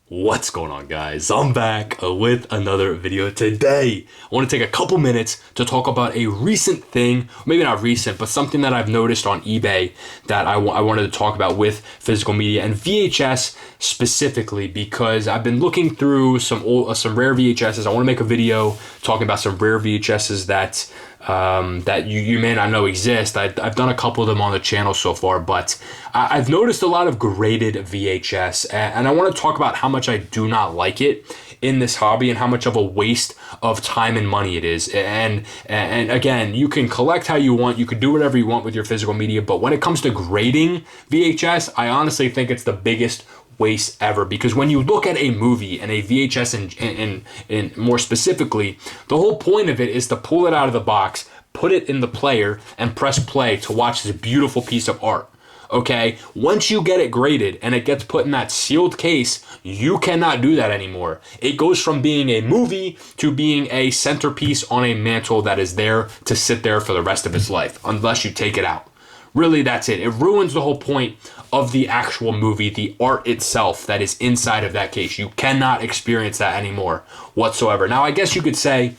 What's going on, guys? I'm back with another video. Today I want to take a couple minutes to talk about a recent thing, maybe not recent, but something that I've noticed on eBay that I wanted to talk about with physical media and VHS specifically, because I've been looking through some rare VHSs. I want to make a video talking about some rare VHSs that you may not know exist. I've done a couple of them on the channel so far, but I've noticed a lot of graded VHS, and I want to talk about how much I do not like it in this hobby and how much of a waste of time and money it is. And again, you can collect how you want, you can do whatever you want with your physical media, but when it comes to grading VHS, I honestly think it's the biggest waste ever, because when you look at a movie and a VHS and more specifically, the whole point of it is to pull it out of the box, put it in the player, and press play to watch this beautiful piece of art. Okay, once you get it graded and it gets put in that sealed case, you cannot do that anymore. It goes from being a movie to being a centerpiece on a mantle that is there to sit there for the rest of its life, unless you take it out. Really, that's it. It ruins the whole point of the actual movie, the art itself that is inside of that case. You cannot experience that anymore whatsoever. Now, I guess you could say,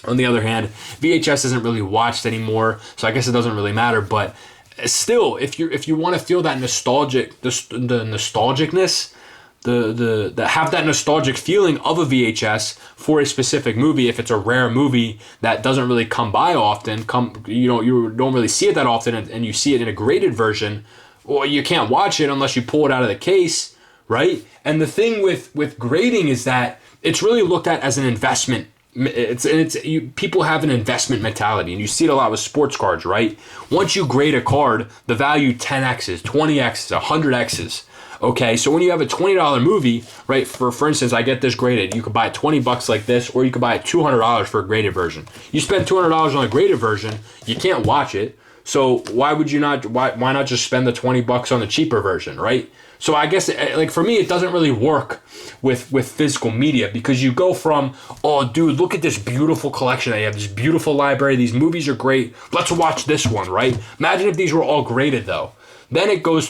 on the other hand, VHS isn't really watched anymore, so I guess it doesn't really matter. But still, if you want to feel that nostalgic, the nostalgicness, the have that nostalgic feeling of a VHS for a specific movie, if it's a rare movie that doesn't really come by often, you don't really see it that often, and you see it in a graded version, well, you can't watch it unless you pull it out of the case, right? And the thing with grading is that it's really looked at as an investment. People have an investment mentality, and you see it a lot with sports cards, right? Once you grade a card, the value 10x's, 20x's, 100x's. Okay, so when you have a $20 movie, right, for instance, I get this graded, you could buy it $20 like this, or you could buy it $200 for a graded version. You spend $200 on a graded version, you can't watch it, so why not just spend the $20 on the cheaper version, right? So I guess, like, for me, it doesn't really work with physical media, because you go from, oh, dude, look at this beautiful collection I have, this beautiful library, these movies are great, let's watch this one, right? Imagine if these were all graded, though. Then it goes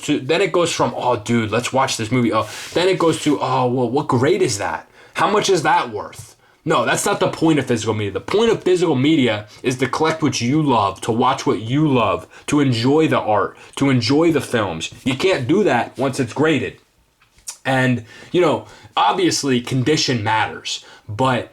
from, oh, dude, let's watch this movie. Oh, then it goes to, oh, well, what grade is that? How much is that worth? No, that's not the point of physical media. The point of physical media is to collect what you love, to watch what you love, to enjoy the art, to enjoy the films. You can't do that once it's graded. And, obviously condition matters, but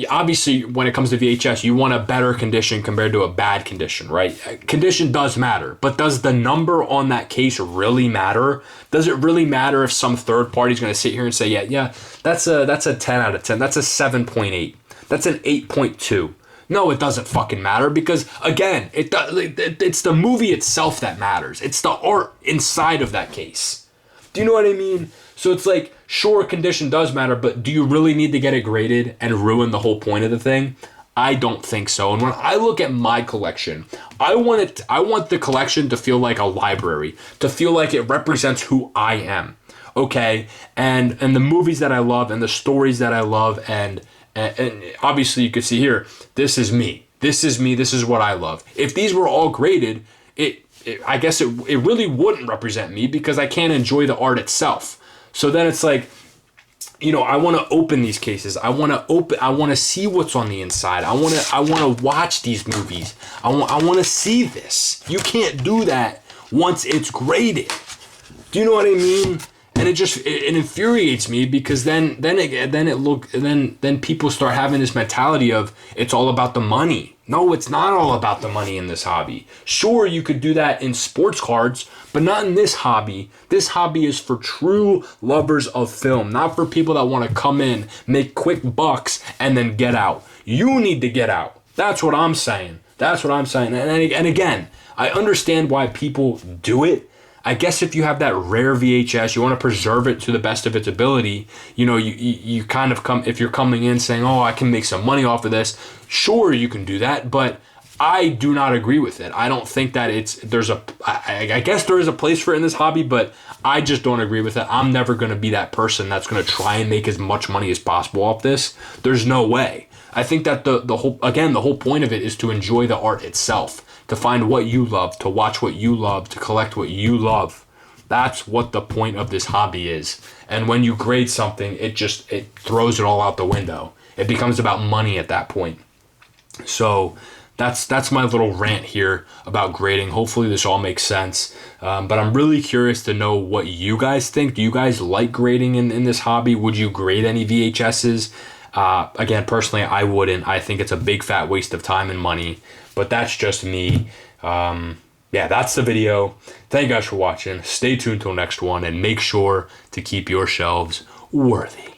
obviously, when it comes to VHS, you want a better condition compared to a bad condition, right? Condition does matter, but does the number on that case really matter? Does it really matter if some third party is going to sit here and say, yeah, that's a 10 out of 10, that's a 7.8, that's an 8.2? No, it doesn't fucking matter, because, again, it's the movie itself that matters. It's the art inside of that case. Do you know what I mean? So it's like, sure, condition does matter, but do you really need to get it graded and ruin the whole point of the thing? I don't think so. And when I look at my collection, I want the collection to feel like a library, to feel like it represents who I am. Okay? And the movies that I love and the stories that I love, and obviously you can see here, this is me. This is me. This is what I love. If these were all graded, I guess it really wouldn't represent me, because I can't enjoy the art itself. So then it's like, I want to open these cases. I want to see what's on the inside. I want to watch these movies. I want to see this. You can't do that once it's graded. Do you know what I mean? And it infuriates me, because then people start having this mentality of it's all about the money. No, it's not all about the money in this hobby. Sure, you could do that in sports cards, but not in this hobby. This hobby is for true lovers of film, not for people that want to come in, make quick bucks, and then get out. You need to get out. That's what I'm saying. And again, I understand why people do it. I guess if you have that rare VHS, you want to preserve it to the best of its ability. You kind of if you're coming in saying, oh, I can make some money off of this. Sure, you can do that, but I do not agree with it. I don't think that I guess there is a place for it in this hobby, but I just don't agree with it. I'm never going to be that person that's going to try and make as much money as possible off this. There's no way. I think that the whole point of it is to enjoy the art itself, to find what you love, to watch what you love, to collect what you love. That's what the point of this hobby is. And when you grade something, it throws it all out the window. It becomes about money at that point. So that's my little rant here about grading. Hopefully this all makes sense. But I'm really curious to know what you guys think. Do you guys like grading in this hobby? Would you grade any VHSs? Again, personally, I wouldn't. I think it's a big fat waste of time and money. But that's just me. Yeah, that's the video. Thank you guys for watching. Stay tuned till next one, and make sure to keep your shelves worthy.